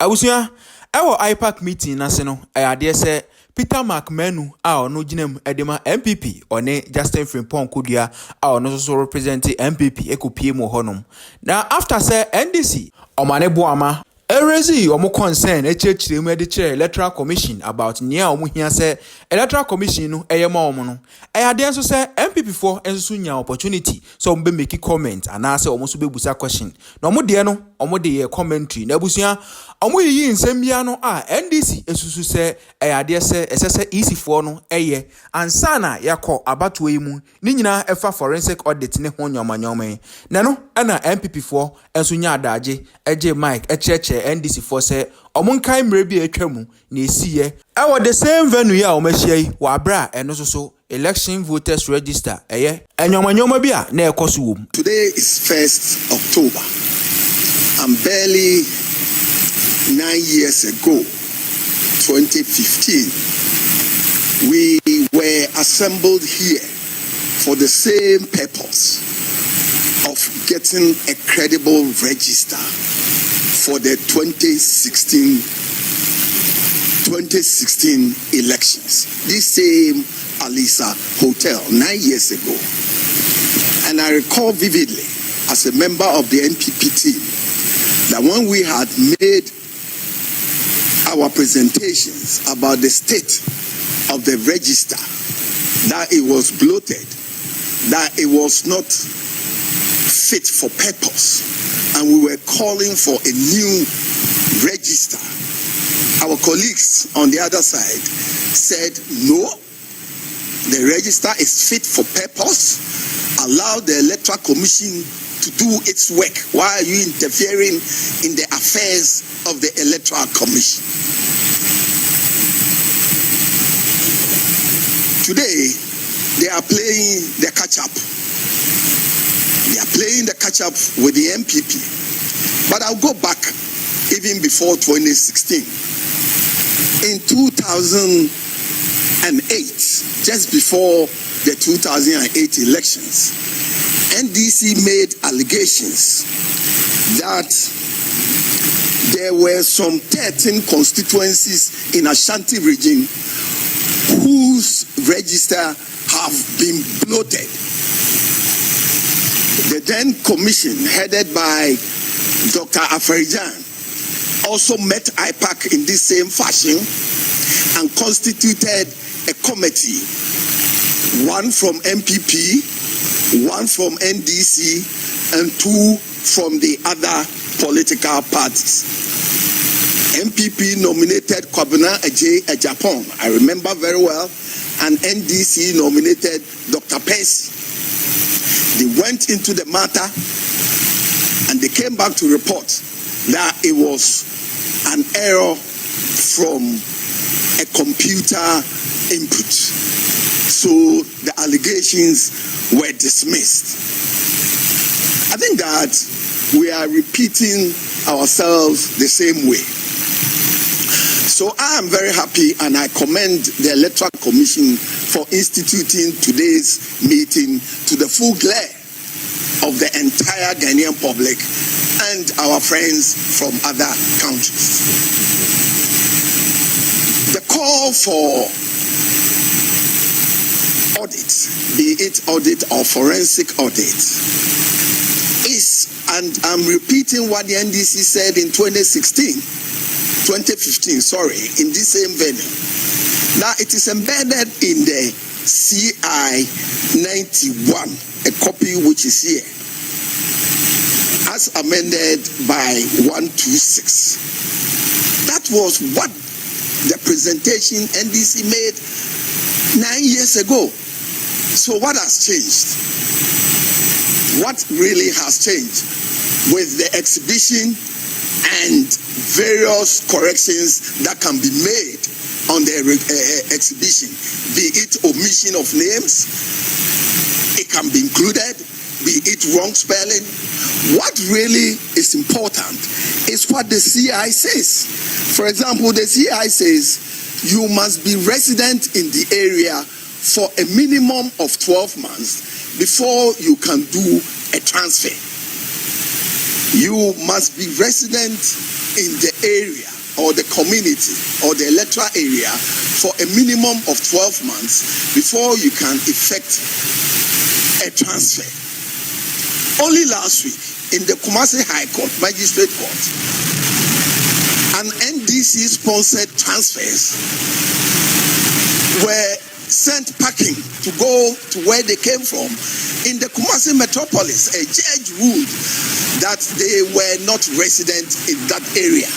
Abusua, our IPAC meeting naseno, I say Peter Mac Manu, our no ginem edema NPP, or ne Justin Frimpong Kudia, our no so represent NPP Ekupimo Honum. Now after say NDC Omane Boamah, Erezi omo concern echechire medichair electoral commission about nia omo hia say electoral commission no eyema omo no ade enso say MPP4 enso nya opportunity so omo be make comment and na say omo so be busa question na omo de no omo de commentary na abusua omo yi nsem bia no NDC esusu say ade say esese EC4 no eye ansa na yakọ abato yi mu ni nyina efa forensic audit ne ho nyoma na no na MPP4 enso nya adaje eje mic echeche NDC4 say omunkai mre bi atwamu na esiye ewo the same venue ya omahia yi wa bra eno so election voters register enyoma bi na ekoso wom. Today is 1st October. And barely 9 years ago, 2015, we were assembled here for the same purpose of getting a credible register for the 2016 elections. This same Alisa Hotel 9 years ago. And I recall vividly, as a member of the NPP team, that when we had made our presentations about the state of the register, that it was bloated, that it was not fit for purpose, and we were calling for a new register, our colleagues on the other side said, no, the register is fit for purpose. Allow the Electoral Commission to do its work. Why are you interfering in the affairs of the Electoral Commission? Today, they are playing the catch-up. They are playing the catch-up with the NPP. But I'll go back even before 2016. In 2008, just before the 2008 elections, NDC made allegations that there were some 13 constituencies in Ashanti region whose register have been bloated. The then commission, headed by Dr. Afarijan, also met IPAC in this same fashion and constituted a committee, one from MPP, one from NDC, and two from the other political parties. MPP nominated Kwabena Ejapong, I remember very well, and NDC nominated Dr. Percy. They went into the matter and they came back to report that it was an error from a computer input. So the allegations were dismissed. I think that we are repeating ourselves the same way. So I am very happy and I commend the Electoral Commission for instituting today's meeting to the full glare of the entire Ghanaian public and our friends from other countries. The call for audit, be it audit or forensic audit, is, and I'm repeating what the NDC said in 2015, in this same venue. Now it is embedded in the CI 91, a copy which is here, as amended by 126. That was what the presentation NDC made 9 years ago. So what has changed? What really has changed with the exhibition and various corrections that can be made on the exhibition, be it omission of names, it can be included, be it wrong spelling. What really is important is what the CI says. For example, the CI says you must be resident in the area for a minimum of 12 months before you can do a transfer. You must be resident in the area or the community or the electoral area for a minimum of 12 months before you can effect a transfer. Only last week, in the Kumasi High Court, Magistrate Court, an NDC-sponsored transfers were sent packing to go to where they came from. In the Kumasi metropolis, a judge ruled that they were not resident in that area.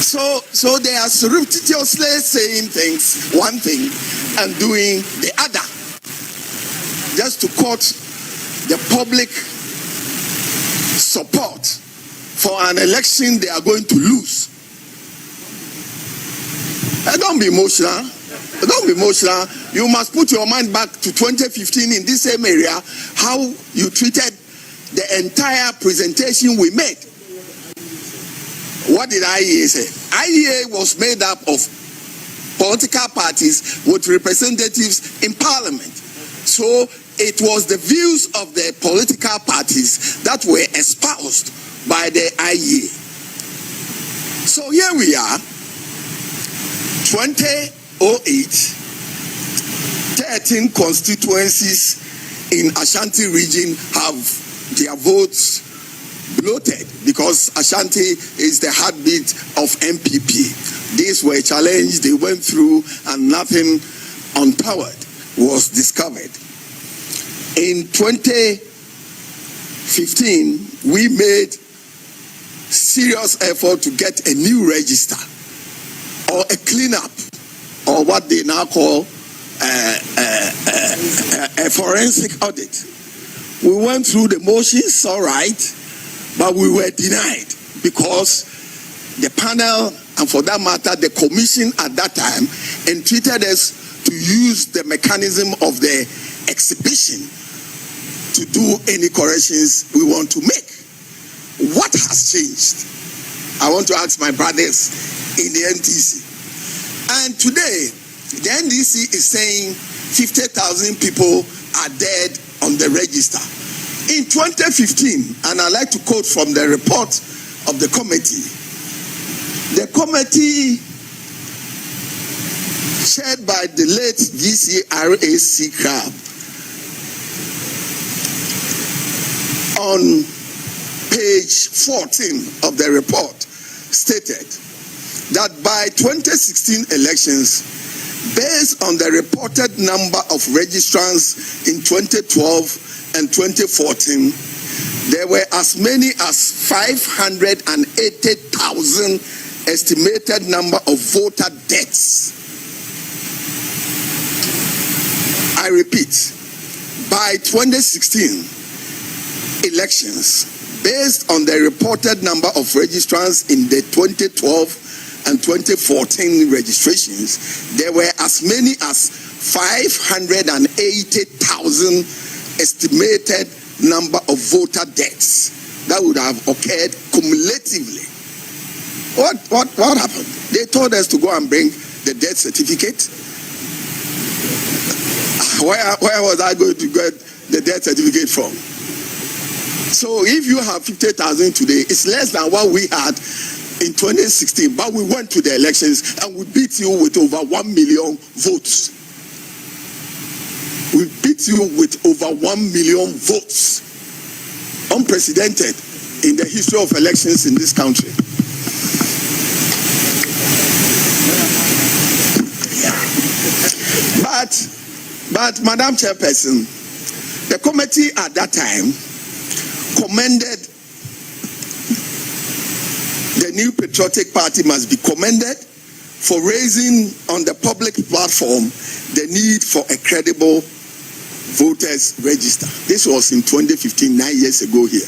So they are surreptitiously saying things, one thing, and doing the other, just to court the public support for an election they are going to lose. Don't be emotional. Don't be emotional. You must put your mind back to 2015 in this same area, how you treated the entire presentation we made. What did IEA say? IEA was made up of political parties with representatives in parliament. So it was the views of the political parties that were espoused by the IEA. So here we are, 2008, 13 constituencies in Ashanti region have their votes bloated because Ashanti is the heartbeat of NPP. These were challenged, they went through, and nothing untoward was discovered. In 2015, we made serious effort to get a new register or a cleanup, or what they now call a forensic audit. We went through the motions, all right, but we were denied because the panel, and for that matter, the commission at that time, entreated us to use the mechanism of the exhibition to do any corrections we want to make. What has changed? I want to ask my brothers in the NDC. And today, the NDC is saying 50,000 people are dead on the register. In 2015, and I like to quote from the report of the committee chaired by the late GCRAC Crab, on page 14 of the report, stated that by 2016 elections, based on the reported number of registrants in 2012 and 2014, there were as many as 580,000 estimated number of voter deaths. I repeat, by 2016 elections, based on the reported number of registrants in the 2012 and 2014 registrations, there were as many as 580,000 estimated number of voter deaths that would have occurred cumulatively. What happened? They told us to go and bring the death certificate. Where was I going to get the death certificate from? So if you have 50,000 today, it's less than what we had in 2016, but we went to the elections and we beat you with over 1 million votes. We beat you with over 1 million votes. Unprecedented in the history of elections in this country. But Madam Chairperson, the committee at that time commended the New Patriotic Party must be commended for raising on the public platform the need for a credible voters register. This was in 2015, 9 years ago here.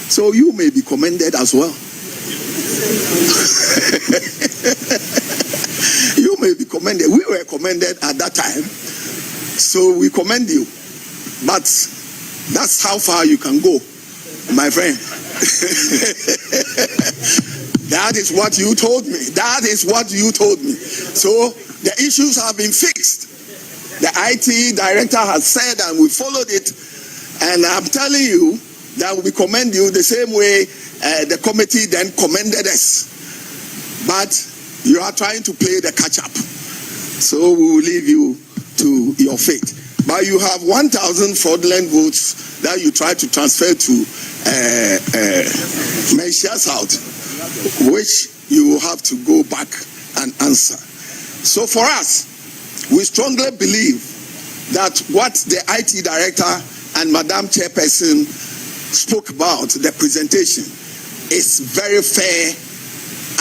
So you may be commended as well. You may be commended. We were commended at that time. So we commend you. But that's how far you can go, my friend. That is what you told me. That is what you told me. So the issues have been fixed. The IT director has said, and we followed it. And I'm telling you that we commend you the same way the committee then commended us. but you are trying to play the catch-up. So we will leave you to your fate. But you have 1,000 fraudulent votes that you try to transfer to Measure South, which you will have to go back and answer. So for us, we strongly believe that what the IT director and Madam Chairperson spoke about, the presentation, is very fair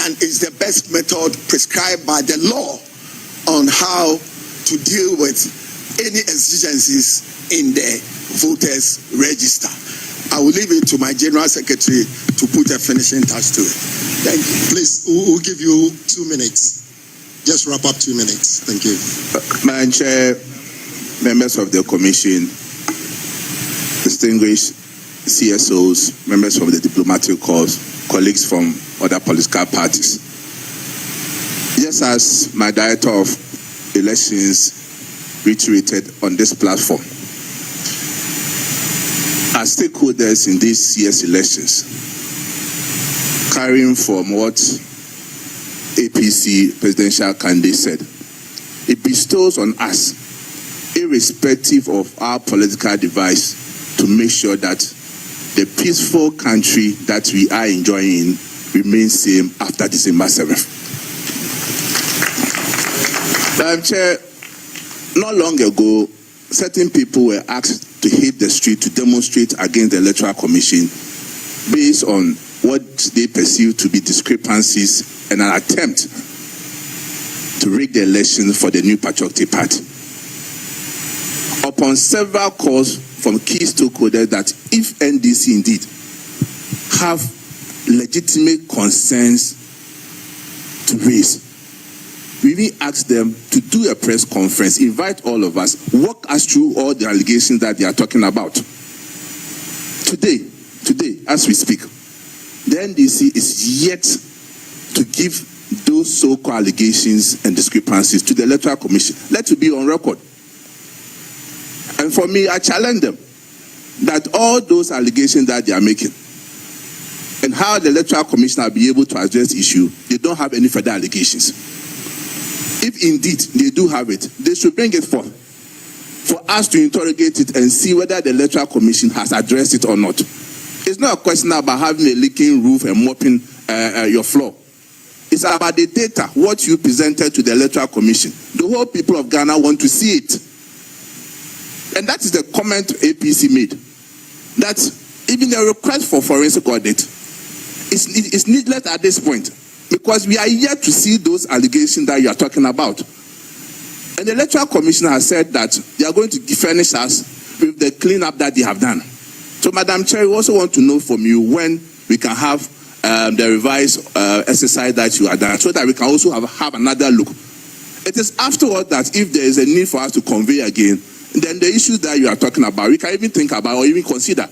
and is the best method prescribed by the law on how to deal with any exigencies in the voters register. I will leave it to my General Secretary to put a finishing touch to it. Thank you. Please, we'll give you 2 minutes. Just wrap up 2 minutes. Thank you. Madam Chair, members of the Commission, distinguished CSOs, members of the diplomatic corps, colleagues from other political parties. Just as my Director of Elections reiterated on this platform, our stakeholders in these CS elections, carrying from what APC presidential candidate said, it bestows on us, irrespective of our political device, to make sure that the peaceful country that we are enjoying remains same after December 7th. Madam Chair, not long ago, certain people were asked to hit the street to demonstrate against the Electoral Commission based on what they perceive to be discrepancies and an attempt to rig the election for the new Patriotic Party. Upon several calls from key stakeholders that if NDC indeed have legitimate concerns to raise, we will ask them to do a press conference, invite all of us, walk us through all the allegations that they are talking about. Today, as we speak, the NDC is yet to give those so-called allegations and discrepancies to the Electoral Commission. Let it be on record. And for me, I challenge them that all those allegations that they are making and how the Electoral Commission will be able to address the issue, they don't have any further allegations. If indeed they do have it, they should bring it forth for us to interrogate it and see whether the Electoral Commission has addressed it or not. It's not a question about having a leaking roof and mopping your floor. It's about the data, what you presented to the Electoral Commission. The whole people of Ghana want to see it. And that is the comment APC made. That even the request for forensic audit is needless at this point, because we are yet to see those allegations that you are talking about. And the Electoral Commission has said that they are going to furnish us with the cleanup that they have done. So, Madam Chair, we also want to know from you when we can have the revised exercise that you have done, so that we can also have another look. It is afterward that if there is a need for us to convey again, then the issues that you are talking about, we can even think about or even consider.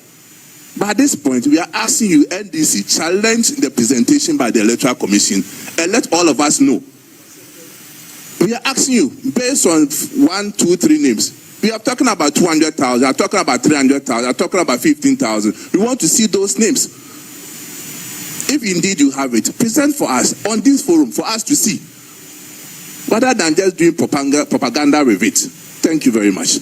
But at this point, we are asking you, NDC, challenge the presentation by the Electoral Commission and let all of us know. We are asking you, based on 1, 2, 3 names, we are talking about 200,000, we are talking about 300,000, we are talking about 15,000. We want to see those names. If indeed you have it, present for us on this forum for us to see, rather than just doing propaganda with it. Thank you very much.